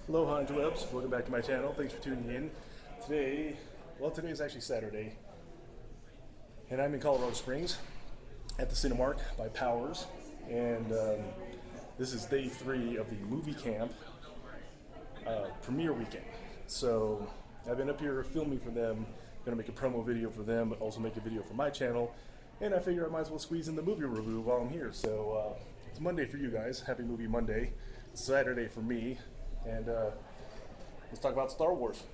Aloha interwebs, welcome back to my channel. Thanks for tuning in. Today is actually Saturday, and I'm in Colorado Springs at the Cinemark by Powers, and this is day 3 of the movie camp premiere weekend. So I've been up here filming for them, gonna make a promo video for them, but also make a video for my channel, and I figure I might as well squeeze in the movie review while I'm here. So it's Monday for you guys. Happy Movie Monday. It's Saturday for me. And let's talk about Star Wars.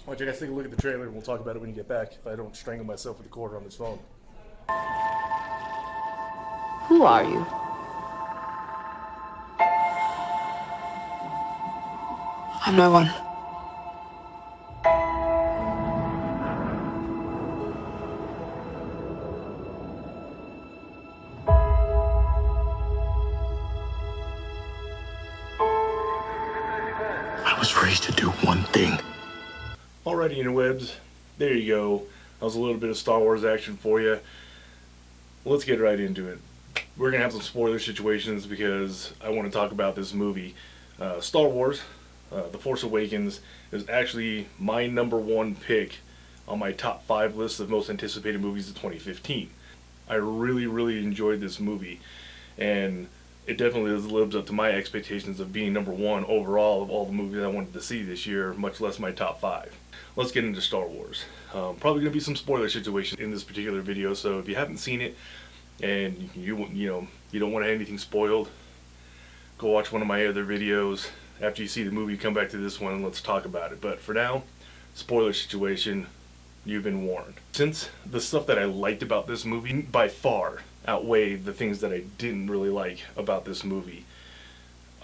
Why don't you guys take a look at the trailer and we'll talk about it when you get back, if I don't strangle myself with a quarter on this phone. Who are you? I'm no one. I was raised to do one thing. Alrighty, interwebs, there you go. That was a little bit of Star Wars action for you. Let's get right into it. We're going to have some spoiler situations because I want to talk about this movie. Star Wars, The Force Awakens, is actually my #1 pick on my top 5 list of most anticipated movies of 2015. I really enjoyed this movie, and it definitely lives up to my expectations of being #1 overall of all the movies I wanted to see this year, much less my top 5. Let's get into Star Wars. Probably going to be some spoiler situations in this particular video, so if you haven't seen it and you don't want anything spoiled, go watch one of my other videos. After you see the movie, come back to this one and let's talk about it. But for now, spoiler situation, you've been warned. Since the stuff that I liked about this movie by far outweighed the things that I didn't really like about this movie,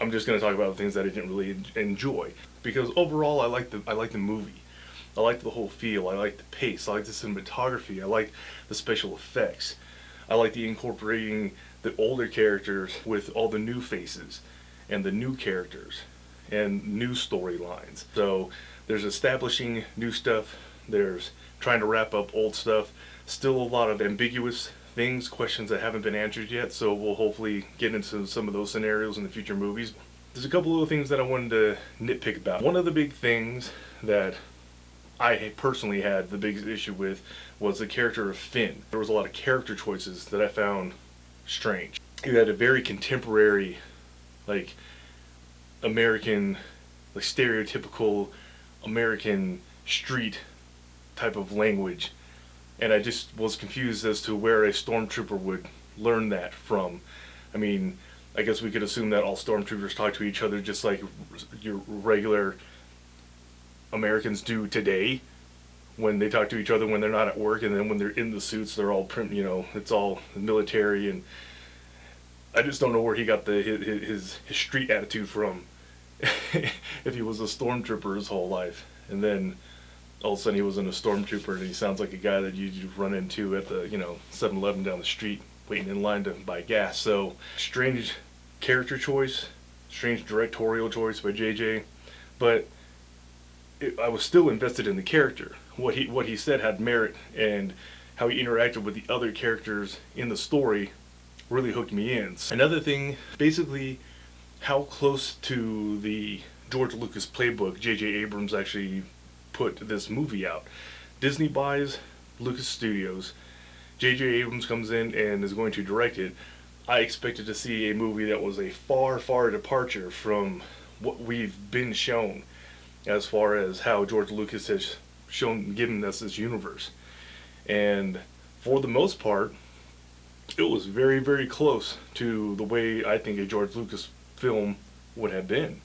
I'm just going to talk about the things that I didn't really enjoy. Because overall, I like the movie. I liked the whole feel. I liked the pace. I liked the cinematography. I liked the special effects. I liked the incorporating the older characters with all the new faces and the new characters and new storylines. So there's establishing new stuff. There's trying to wrap up old stuff. Still a lot of ambiguous things, questions that haven't been answered yet, so we'll hopefully get into some of those scenarios in the future movies. There's a couple little things that I wanted to nitpick about. One of the big things that I personally had the biggest issue with was the character of Finn. There was a lot of character choices that I found strange. You had a very contemporary, like, American, like, stereotypical American street type of language, and I just was confused as to where a stormtrooper would learn that from. I mean, I guess we could assume that all stormtroopers talk to each other just like your regular Americans do today, when they talk to each other when they're not at work, and then when they're in the suits, they're all it's all military. And I just don't know where he got his street attitude from. If he was a stormtrooper his whole life, and then all of a sudden he wasn't a stormtrooper, and he sounds like a guy that you'd run into at the 7-Eleven down the street waiting in line to buy gas. So strange character choice, strange directorial choice by JJ, but I was still invested in the character. What he said had merit, and how he interacted with the other characters in the story really hooked me in. Another thing, basically, how close to the George Lucas playbook J.J. Abrams actually put this movie out. Disney buys Lucas Studios. J.J. Abrams comes in and is going to direct it. I expected to see a movie that was a far departure from what we've been shown as far as how George Lucas has given us this universe. And for the most part, it was very close to the way I think a George Lucas film would have been.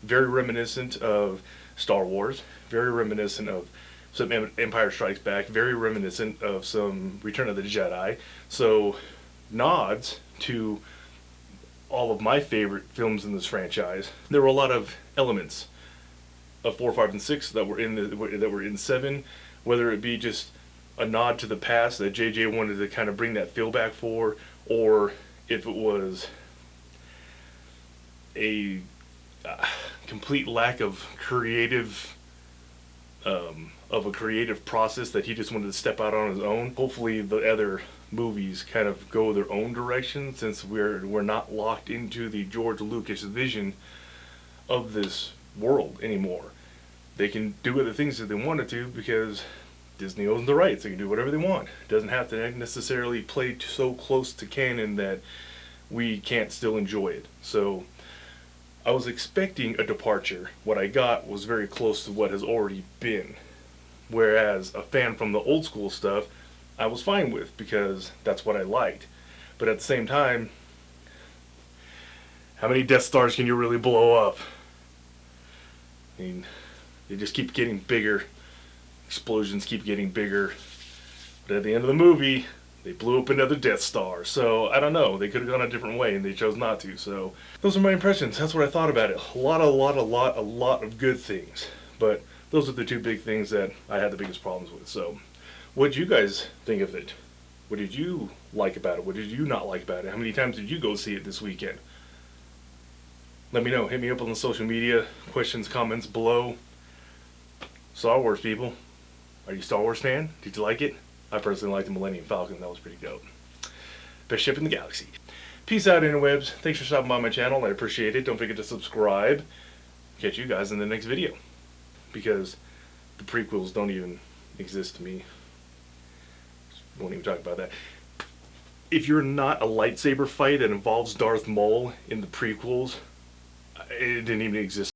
Very reminiscent of Star Wars, very reminiscent of some Empire Strikes Back, very reminiscent of some Return of the Jedi. So nods to all of my favorite films in this franchise. There were a lot of elements of 4, 5, and 6 that were in 7, whether it be just a nod to the past that JJ wanted to kind of bring that feel back for, or if it was a complete lack of a creative process that he just wanted to step out on his own. Hopefully the other movies kind of go their own direction, since we're not locked into the George Lucas vision of this world anymore. They can do other things if they wanted to because Disney owns the rights. They can do whatever they want. It doesn't have to necessarily play so close to canon that we can't still enjoy it. So I was expecting a departure. What I got was very close to what has already been. Whereas a fan from the old school stuff, I was fine with because that's what I liked. But at the same time, how many Death Stars can you really blow up? I mean, they just keep getting bigger. Explosions keep getting bigger. But at the end of the movie, they blew up another Death Star. So, I don't know. They could have gone a different way and they chose not to. So, those are my impressions. That's what I thought about it. A lot of good things. But those are the two big things that I had the biggest problems with. So, what did you guys think of it? What did you like about it? What did you not like about it? How many times did you go see it this weekend? Let me know. Hit me up on the social media. Questions, comments below. Star Wars people. Are you a Star Wars fan? Did you like it? I personally liked the Millennium Falcon. That was pretty dope. Best ship in the galaxy. Peace out, interwebs. Thanks for stopping by my channel. I appreciate it. Don't forget to subscribe. Catch you guys in the next video. Because the prequels don't even exist to me. Won't even talk about that. If you're not a lightsaber fight that involves Darth Maul in the prequels, it didn't even exist.